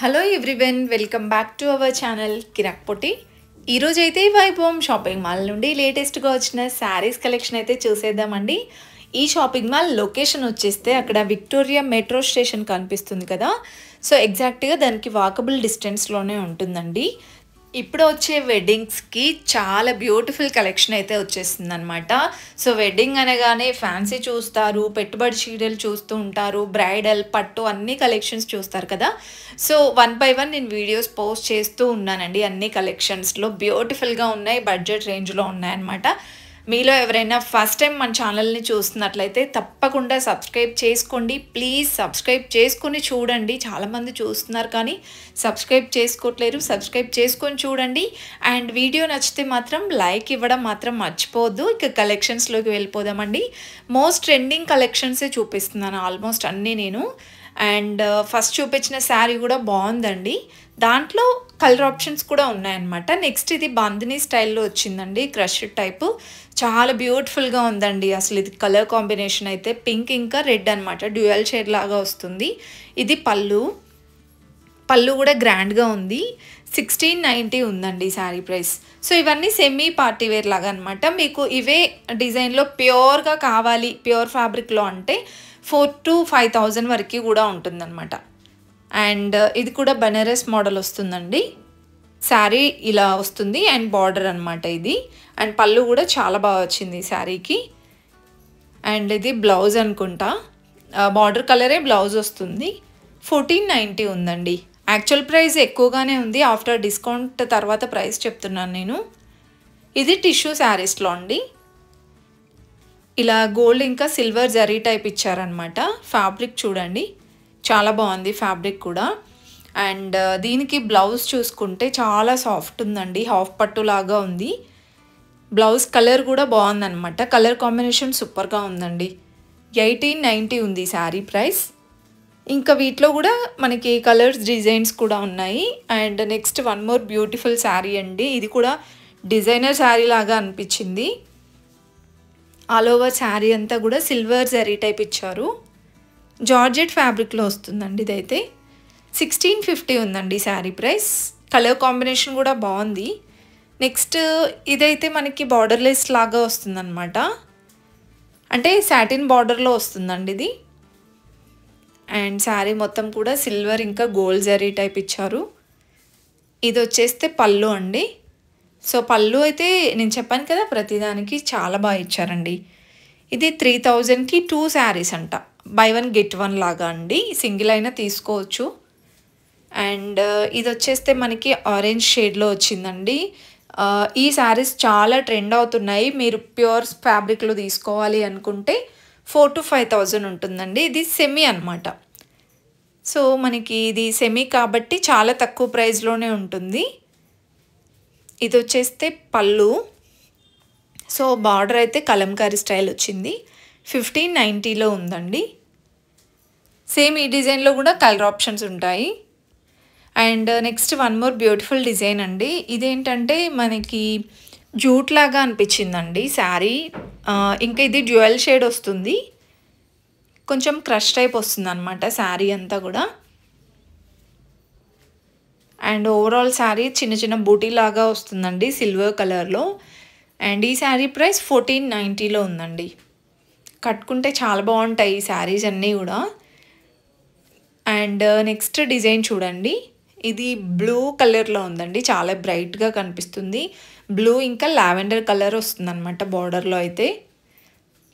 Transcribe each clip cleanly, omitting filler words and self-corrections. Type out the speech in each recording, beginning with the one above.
Hello everyone, welcome back to our channel Kirrak Potti. ఈరోజు అయితే వైభవం షాపింగ్ మాల్ నుండి లేటెస్ట్గా వచ్చిన శారీస్ కలెక్షన్ అయితే చూసేద్దామండి. ఈ షాపింగ్ మాల్ లొకేషన్ వచ్చేస్తే అక్కడ విక్టోరియా మెట్రో స్టేషన్ కనిపిస్తుంది కదా, సో ఎగ్జాక్ట్గా దానికి వాకబుల్ డిస్టెన్స్లోనే ఉంటుందండి. ఇప్పుడు వచ్చే వెడ్డింగ్స్కి చాలా బ్యూటిఫుల్ కలెక్షన్ అయితే వచ్చేస్తుంది అనమాట. సో వెడ్డింగ్ అనగానే ఫ్యాన్సీ చూస్తారు, పెట్టుబడి చీరలు చూస్తూ ఉంటారు, బ్రైడల్ పట్టు అన్ని కలెక్షన్స్ చూస్తారు కదా. సో వన్ బై వన్ నేను వీడియోస్ పోస్ట్ చేస్తూ ఉన్నానండి. అన్ని కలెక్షన్స్లో బ్యూటిఫుల్గా ఉన్నాయి, బడ్జెట్ రేంజ్లో ఉన్నాయన్నమాట. మీలో ఎవరైనా ఫస్ట్ టైం మన ఛానల్ని చూస్తున్నట్లయితే తప్పకుండా సబ్స్క్రైబ్ చేసుకోండి. ప్లీజ్ సబ్స్క్రైబ్ చేసుకొని చూడండి. చాలామంది చూస్తున్నారు కానీ సబ్స్క్రైబ్ చేసుకోవట్లేరు. సబ్స్క్రైబ్ చేసుకొని చూడండి. అండ్ వీడియో నచ్చితే మాత్రం లైక్ ఇవ్వడం మాత్రం మర్చిపోవద్దు. ఇక కలెక్షన్స్లోకి వెళ్ళిపోదామండి. మోస్ట్ ట్రెండింగ్ కలెక్షన్సే చూపిస్తున్నాను ఆల్మోస్ట్ అన్నీ నేను. అండ్ ఫస్ట్ చూపించిన శారీ కూడా బాగుందండి. దాంట్లో కలర్ ఆప్షన్స్ కూడా ఉన్నాయన్నమాట. నెక్స్ట్ ఇది బాందినీ స్టైల్లో వచ్చిందండి, క్రష్ టైపు. చాలా బ్యూటిఫుల్గా ఉందండి. అసలు ఇది కలర్ కాంబినేషన్ అయితే పింక్ ఇంకా రెడ్ అనమాట, డ్యూయల్ షేడ్ లాగా వస్తుంది. ఇది పళ్ళు కూడా గ్రాండ్గా ఉంది. 1690 ఉందండి శారీ ప్రైస్. సో ఇవన్నీ సెమీ పార్టీ వేర్ లాగా అనమాట. మీకు ఇవే డిజైన్లో ప్యూర్గా కావాలి, ప్యూర్ ఫ్యాబ్రిక్లో అంటే 4,000 to 5,000 వరకు కూడా ఉంటుందన్నమాట. అండ్ ఇది కూడా బనారస్ మోడల్ వస్తుందండి. శారీ ఇలా వస్తుంది అండ్ బార్డర్ అనమాట ఇది. అండ్ పళ్ళు కూడా చాలా బాగా వచ్చింది శారీకి. అండ్ ఇది బ్లౌజ్ అనుకుంటా, బార్డర్ కలరే బ్లౌజ్ వస్తుంది. 1490 ఉందండి. యాక్చువల్ ప్రైస్ ఎక్కువగానే ఉంది, ఆఫ్టర్ డిస్కౌంట్ తర్వాత ప్రైస్ చెప్తున్నాను నేను. ఇది టిష్యూ శారీస్లో అండి. ఇలా గోల్డ్ ఇంకా సిల్వర్ జరీ టైప్ ఇచ్చారనమాట. ఫ్యాబ్రిక్ చూడండి, చాలా బాగుంది ఫ్యాబ్రిక్ కూడా. అండ్ దీనికి బ్లౌజ్ చూసుకుంటే చాలా సాఫ్ట్ ఉందండి, హాఫ్ పట్టు లాగా ఉంది. బ్లౌజ్ కలర్ కూడా బాగుందన్నమాట, కలర్ కాంబినేషన్ సూపర్గా ఉందండి. 1890 ఉంది శారీ ప్రైస్. ఇంకా వీటిలో కూడా మనకి కలర్స్ డిజైన్స్ కూడా ఉన్నాయి. And next one more beautiful sari అండి. ఇది కూడా డిజైనర్ శారీ లాగా అనిపించింది. ఆల్ ఓవర్ శారీ అంతా కూడా సిల్వర్ జరీ టైప్ ఇచ్చారు. జార్జెట్ ఫ్యాబ్రిక్లో వస్తుందండి. ఇదైతే 1650 ఉందండి శారీ ప్రైస్. కలర్ కాంబినేషన్ కూడా బాగుంది. నెక్స్ట్ ఇదైతే మనకి బార్డర్లెస్ లాగా వస్తుందన్నమాట, అంటే సాటిన్ బార్డర్లో వస్తుందండి ఇది. అండ్ శారీ మొత్తం కూడా సిల్వర్ ఇంకా గోల్డ్ జరీ టైప్ ఇచ్చారు. ఇది వచ్చేస్తే పళ్ళు అండి. సో పళ్ళు అయితే నేను చెప్పాను కదా, ప్రతిదానికి చాలా బాగా ఇచ్చారండి. ఇది 3000కి 2 శారీస్ అంట, బై 1 get 1 లాగా అండి. సింగిల్ అయినా తీసుకోవచ్చు. అండ్ ఇది వచ్చేస్తే మనకి ఆరెంజ్ షేడ్లో వచ్చిందండి. ఈ శారీస్ చాలా ట్రెండ్ అవుతున్నాయి. మీరు ప్యూర్ ఫ్యాబ్రిక్లో తీసుకోవాలి అనుకుంటే 4,000 to 5,000 ఉంటుందండి. ఇది సెమీ అనమాట. సో మనకి ఇది సెమీ కాబట్టి చాలా తక్కువ ప్రైస్లోనే ఉంటుంది. ఇది వచ్చేస్తే పళ్ళు. సో బార్డర్ అయితే కలంకారీ స్టైల్ వచ్చింది. 1590లో ఉందండి. సేమ్ ఈ డిజైన్లో కూడా కలర్ ఆప్షన్స్ ఉంటాయి. And next one more beautiful design అండి. ఇదేంటంటే మనకి జూట్ లాగా అనిపించిందండి శారీ. ఇంకా ఇది డ్యూయల్ షేడ్ వస్తుంది, కొంచెం క్రష్ టైప్ వస్తుంది అనమాట శారీ అంతా కూడా. అండ్ ఓవరాల్ శారీ చిన్న చిన్న బూటీ లాగా వస్తుందండి సిల్వర్ కలర్లో. అండ్ ఈ శారీ ప్రైస్ 1490లో ఉందండి. కట్టుకుంటే చాలా బాగుంటాయి ఈ శారీస్ అన్నీ కూడా. అండ్ నెక్స్ట్ డిజైన్ చూడండి, ఇది బ్లూ కలర్లో ఉందండి, చాలా బ్రైట్గా కనిపిస్తుంది. బ్లూ ఇంకా లావెండర్ కలర్ వస్తుంది అనమాట బార్డర్లో. అయితే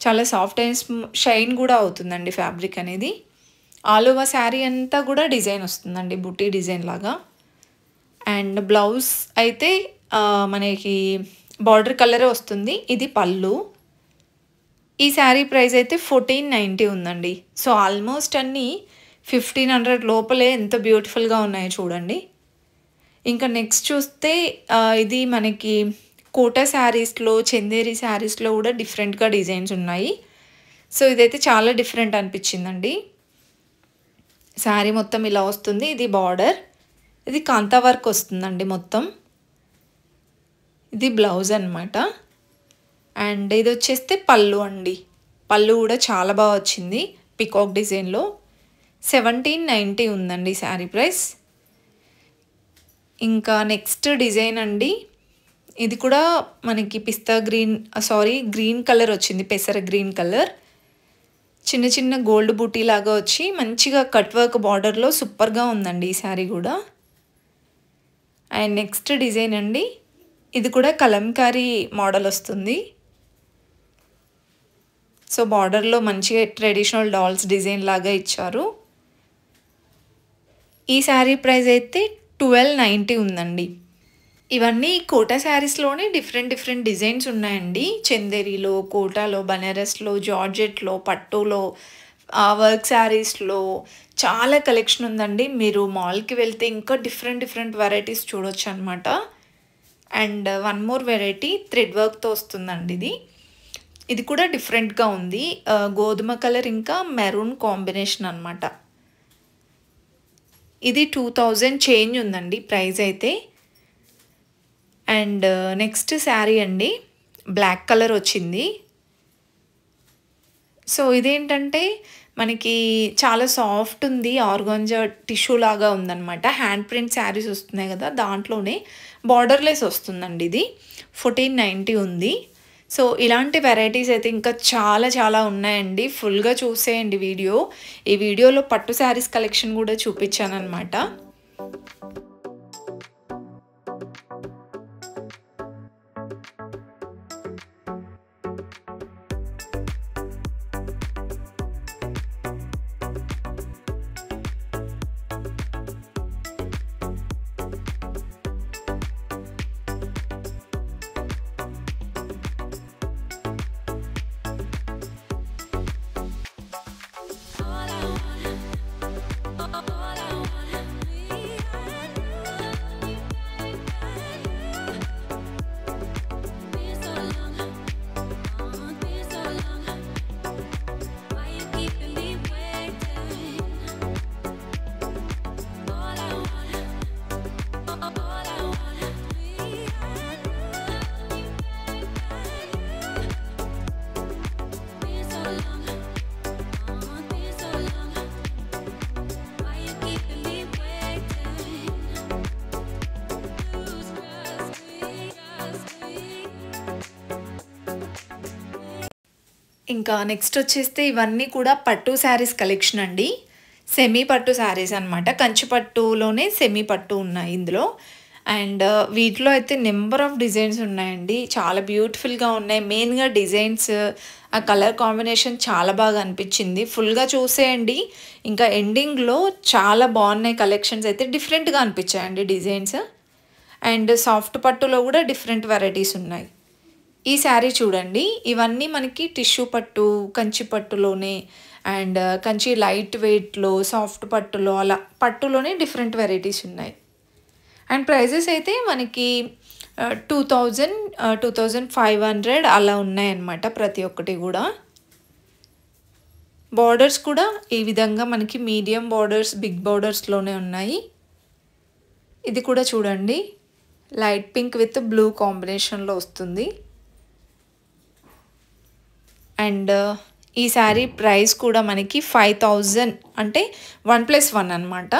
చాలా సాఫ్ట్ అండ్ షైన్ కూడా అవుతుందండి ఫ్యాబ్రిక్ అనేది. ఆల్ ఓవర్ శారీ అంతా కూడా డిజైన్ వస్తుందండి, బుటీ డిజైన్ లాగా. అండ్ బ్లౌజ్ అయితే మనకి బార్డర్ కలరే వస్తుంది. ఇది పళ్ళు. ఈ శారీ ప్రైస్ అయితే 1490 ఉందండి. సో ఆల్మోస్ట్ అన్నీ 1500 లోపలే ఎంత బ్యూటిఫుల్గా ఉన్నాయో చూడండి. ఇంకా నెక్స్ట్ చూస్తే ఇది మనకి కోటా శారీస్లో, చందేరి శారీస్లో కూడా డిఫరెంట్గా డిజైన్స్ ఉన్నాయి. సో ఇదైతే చాలా డిఫరెంట్ అనిపించిందండి. శారీ మొత్తం ఇలా వస్తుంది. ఇది బార్డర్, ఇది కాంతా వర్క్ వస్తుందండి మొత్తం. ఇది బ్లౌజ్ అనమాట. అండ్ ఇది వచ్చేస్తే పళ్ళు అండి. పళ్ళు కూడా చాలా బాగా వచ్చింది, పికాక్ డిజైన్లో. 1790 ఉందండి శారీ ప్రైస్. ఇంకా నెక్స్ట్ డిజైన్ అండి, ఇది కూడా మనకి పిస్తా గ్రీన్ గ్రీన్ కలర్ వచ్చింది, పెసర గ్రీన్ కలర్. చిన్న చిన్న గోల్డ్ బూటీ లాగా వచ్చి మంచిగా కట్ వర్క్ బార్డర్లో సూపర్గా ఉందండి ఈ శారీ కూడా. అండ్ నెక్స్ట్ డిజైన్ అండి, ఇది కూడా కలంకారీ మోడల్ వస్తుంది. సో బార్డర్లో మంచిగా ట్రెడిషనల్ డాల్స్ డిజైన్ లాగా ఇచ్చారు. ఈ శారీ ప్రైస్ అయితే 1290 ఉందండి. ఇవన్నీ కోటా శారీస్లోనే డిఫరెంట్ డిజైన్స్ ఉన్నాయండి. చందేరిలో, కోటాలో, బనారస్లో, జార్జెట్లో, పట్టులో, వర్క్ శారీస్లో చాలా కలెక్షన్ ఉందండి. మీరు మాల్కి వెళ్తే ఇంకా డిఫరెంట్ వెరైటీస్ చూడొచ్చు అనమాట. And one more variety thread వర్క్తో వస్తుందండి ఇది కూడా డిఫరెంట్గా ఉంది. గోధుమ కలర్ ఇంకా మెరూన్ కాంబినేషన్ అనమాట. ఇది 2000 చేంజ్ ఉందండి ప్రైస్ అయితే. అండ్ నెక్స్ట్ శారీ అండి, బ్లాక్ కలర్ వచ్చింది. సో ఇదేంటంటే మనకి చాలా సాఫ్ట్ ఉంది, ఆర్గాంజా టిష్యూ లాగా ఉందన్నమాట. హ్యాండ్ ప్రింట్ శారీస్ వస్తున్నాయి కదా, దాంట్లోనే బార్డర్లెస్ వస్తుందండి. ఇది 1490 ఉంది. సో ఇలాంటి వెరైటీస్ అయితే ఇంకా చాలా ఉన్నాయండి. ఫుల్గా చూసేయండి వీడియో. ఈ వీడియోలో పట్టు శారీస్ కలెక్షన్ కూడా చూపించాను అనమాట. ఇంకా నెక్స్ట్ వచ్చేస్తే ఇవన్నీ కూడా పట్టు శారీస్ కలెక్షన్ అండి. సెమీ పట్టు శారీస్ అనమాట. కంచి పట్టులోనే సెమీ పట్టు ఉన్నాయి ఇందులో. అండ్ వీటిలో అయితే నెంబర్ ఆఫ్ డిజైన్స్ ఉన్నాయండి. చాలా బ్యూటిఫుల్గా ఉన్నాయి. మెయిన్గా డిజైన్స్, ఆ కలర్ కాంబినేషన్ చాలా బాగా అనిపించింది. ఫుల్గా చూసేయండి. ఇంకా ఎండింగ్లో చాలా బాగున్నాయి కలెక్షన్స్ అయితే. డిఫరెంట్గా అనిపించాయండి డిజైన్స్. అండ్ సాఫ్ట్ పట్టులో కూడా డిఫరెంట్ వెరైటీస్ ఉన్నాయి. ఈ శారీ చూడండి, ఇవన్నీ మనకి టిష్యూ పట్టు, కంచి పట్టులోనే, అండ్ కంచి లైట్ వెయిట్లో, సాఫ్ట్ పట్టులో, అలా పట్టులోనే డిఫరెంట్ వెరైటీస్ ఉన్నాయి. అండ్ ప్రైజెస్ అయితే మనకి 2000, 2500 అలా ఉన్నాయన్నమాట ప్రతి ఒక్కటి కూడా. బార్డర్స్ కూడా ఈ విధంగా మనకి మీడియం బార్డర్స్, బిగ్ బార్డర్స్లోనే ఉన్నాయి. ఇది కూడా చూడండి, లైట్ పింక్ విత్ బ్లూ కాంబినేషన్లో వస్తుంది. అండ్ ఈ శారీ ప్రైస్ కూడా మనకి 5000, అంటే 1+1 అనమాట.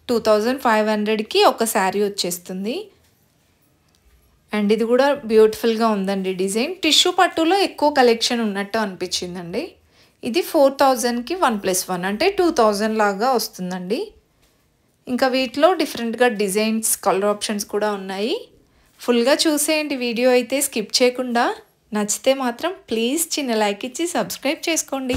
2500కి ఒక శారీ వచ్చేస్తుంది. అండ్ ఇది కూడా బ్యూటిఫుల్గా ఉందండి డిజైన్. టిష్యూ పట్టులో ఎక్కువ కలెక్షన్ ఉన్నట్టు అనిపించిందండి. ఇది 4000కి 1+1 అంటే 2000 లాగా వస్తుందండి. ఇంకా వీటిలో డిఫరెంట్గా డిజైన్స్, కలర్ ఆప్షన్స్ కూడా ఉన్నాయి. ఫుల్గా చూసేయండి వీడియో అయితే, స్కిప్ చేయకుండా. నచ్చితే మాత్రం ప్లీజ్ చిన్న లైక్ ఇచ్చి సబ్స్క్రైబ్ చేసుకోండి.